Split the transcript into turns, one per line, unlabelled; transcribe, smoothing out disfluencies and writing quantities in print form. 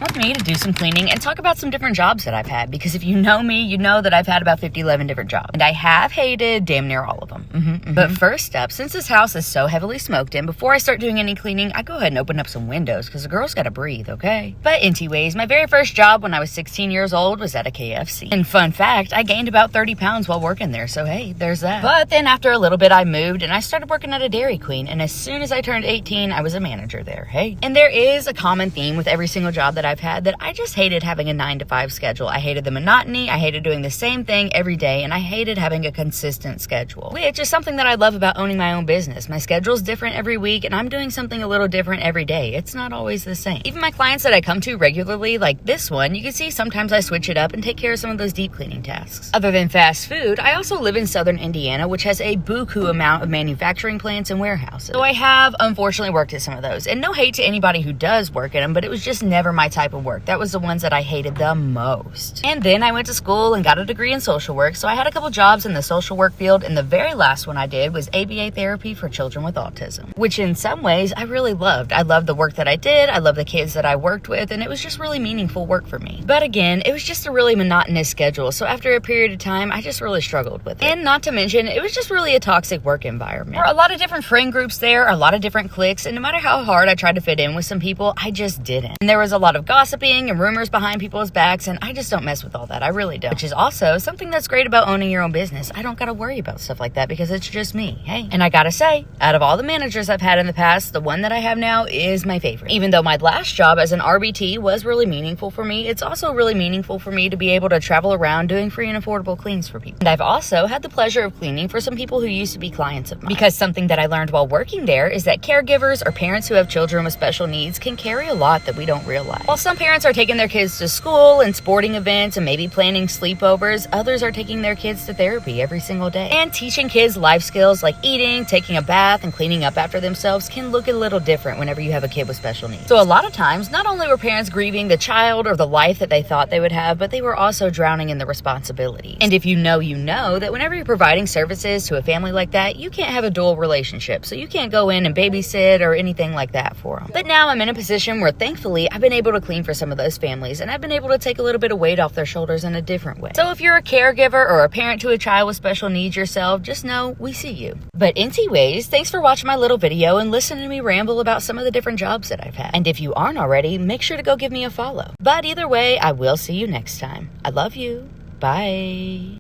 With me to do some cleaning and talk about some different jobs that I've had, because if you know me, you know that I've had about 11 different jobs, and I have hated damn near all of them. But first up, since this house is so heavily smoked in, before I start doing any cleaning, I go ahead and open up some windows, because the girl's gotta breathe, okay? But anyways, my very first job when I was 16 years old was at a KFC. And fun fact, I gained about 30 pounds while working there, so hey, there's that. But then after a little bit, I moved and I started working at a Dairy Queen, and as soon as I turned 18, I was a manager there, hey? And there is a common theme with every single job that I've had, that I just hated having a 9-to-5 schedule. I hated the monotony, I hated doing the same thing every day, and I hated having a consistent schedule, which is something that I love about owning my own business. My schedule's different every week, and I'm doing something a little different every day. It's not always the same. Even my clients that I come to regularly, like this one, you can see sometimes I switch it up and take care of some of those deep cleaning tasks. Other than fast food, I also live in southern Indiana, which has a buku amount of manufacturing plants and warehouses. So I have unfortunately worked at some of those, and no hate to anybody who does work at them, but it was just never my type of work. That was the ones that I hated the most. And then I went to school and got a degree in social work, so I had a couple jobs in the social work field, and the very last one I did was ABA therapy for children with autism, which in some ways I really loved. I loved the work that I did, I loved the kids that I worked with, and it was just really meaningful work for me. But again, it was just a really monotonous schedule, so after a period of time, I just really struggled with it. And not to mention, it was just really a toxic work environment. There were a lot of different friend groups there, a lot of different cliques, and no matter how hard I tried to fit in with some people, I just didn't. And there was a lot of gossiping and rumors behind people's backs, and I just don't mess with all that. I really don't. Which is also something that's great about owning your own business. I don't gotta worry about stuff like that because it's just me, hey? And I gotta say, out of all the managers I've had in the past, the one that I have now is my favorite. Even though my last job as an RBT was really meaningful for me, it's also really meaningful for me to be able to travel around doing free and affordable cleans for people. And I've also had the pleasure of cleaning for some people who used to be clients of mine. Because something that I learned while working there is that caregivers or parents who have children with special needs can carry a lot that we don't realize. While some parents are taking their kids to school and sporting events and maybe planning sleepovers, others are taking their kids to therapy every single day. And teaching kids life skills like eating, taking a bath, and cleaning up after themselves can look a little different whenever you have a kid with special needs. So a lot of times, not only were parents grieving the child or the life that they thought they would have, but they were also drowning in the responsibilities. And if you know that whenever you're providing services to a family like that, you can't have a dual relationship. So you can't go in and babysit or anything like that for them. But now I'm in a position where thankfully I've been able to clean for some of those families, and I've been able to take a little bit of weight off their shoulders in a different way. So if you're a caregiver or a parent to a child with special needs yourself, just know we see you. But anyways, thanks for watching my little video and listening to me ramble about some of the different jobs that I've had. And if you aren't already, make sure to go give me a follow. But either way, I will see you next time. I love you. Bye.